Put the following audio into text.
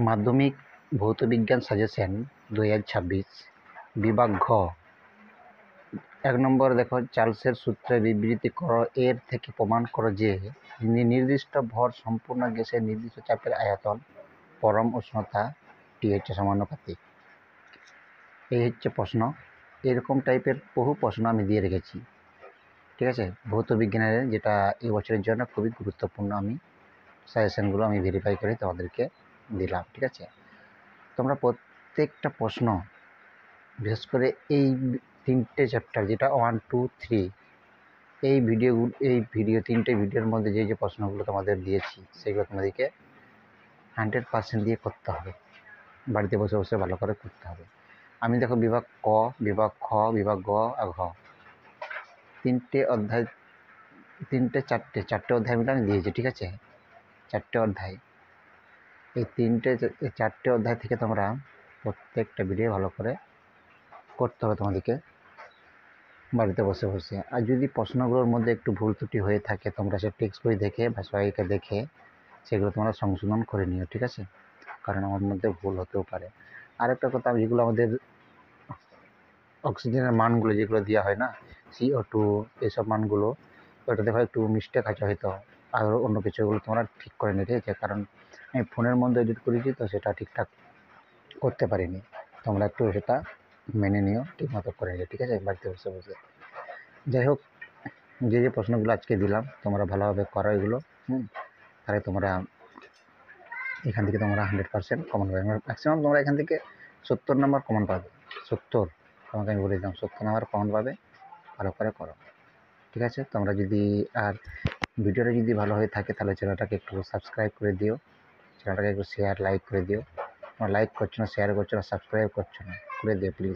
মাধ্যমিক ভৌতবিজ্ঞান সাজেশন 2026 বিভাগ ঘ। 1 নম্বর দেখো, চার্লসের সূত্রে বিবৃতি করো। এর থেকে প্রমাণ করো যে নির্দিষ্ট ভর সম্পূর্ণ গ্যাসের নির্দিষ্ট চাপের আয়তন পরম উষ্ণতা টি হচ্ছে সমানুপাতিক। এই হচ্ছে প্রশ্ন। এরকম টাইপের বহু প্রশ্ন আমি দিয়ে রেখেছি, ঠিক আছে, ভৌতবিজ্ঞানের, যেটা এই বছরের জন্য খুবই গুরুত্বপূর্ণ। আমি সাজেশনগুলো আমি ভেরিফাই করে তোমাদেরকে দিলাম, ঠিক আছে। তোমরা প্রত্যেকটা প্রশ্ন, বিশেষ করে এই 3টে চ্যাপ্টার, যেটা 1, 2, 3, এই তিনটে ভিডিওর মধ্যে যে প্রশ্নগুলো তোমাদের দিয়েছি, সেগুলো তোমাদেরকে 100% দিয়ে করতে হবে। বাড়িতে বসে বসে ভালো করে করতে হবে। আমি দেখো, বিভাগ ক, বিভাগ খ, বিভাগ গ আর ঘ, চারটে অধ্যায় মিলে আমি দিয়েছি, ঠিক আছে। 4টে অধ্যায়, এই চারটে অধ্যায় থেকে তোমরা প্রত্যেকটা ভিডিও ভালো করে করতে হবে তোমাদেরকে বাড়িতে বসে বসে। আর যদি প্রশ্নগুলোর মধ্যে একটু ভুল ত্রুটি হয়ে থাকে, তোমরা সে টেক্সট বই দেখে বা সবাইকে দেখে সেগুলো তোমরা সংশোধন করে নিও, ঠিক আছে, কারণ আমার মধ্যে ভুল হতেও পারে। আরেকটা কথা, যেগুলো আমাদের অক্সিজেনের মানগুলো যেগুলো দেওয়া হয় না, CO2, এইসব মানগুলো, ওটা দেখো একটু মিস্টেক আছে হয়তো, আর অন্য কিছুগুলো তোমরা ঠিক করে নিতে, কারণ আমি ফোনের মধ্যে এডিট করেছি, তো সেটা ঠিকঠাক করতে পারিনি। তোমরা একটু সেটা মেনে নিও, ঠিক মতো করে নিও, ঠিক আছে, বাড়িতে বসে বসে। যাই হোক, যে প্রশ্নগুলো আজকে দিলাম তোমরা ভালোভাবে করো এগুলো, তাহলে তোমরা এখান থেকে 100% কমন পাবে। ম্যাক্সিমাম তোমরা এখান থেকে 70 নম্বর কমন পাবে। 70, তোমাকে আমি বলে দিলাম, 70 নম্বর কমন পাবে। ভালো করে করো, ঠিক আছে। তোমরা যদি, আর ভিডিওটা যদি ভালো হয়ে থাকে, তাহলে চ্যানেলটাকে একটু সাবস্ক্রাইব করে দিও, চ্যানেলটাকে একটু শেয়ার, লাইক করে দিও। তোমরা লাইক করছো না, শেয়ার করছো না, সাবস্ক্রাইব করছো না, করে দিও প্লিজ।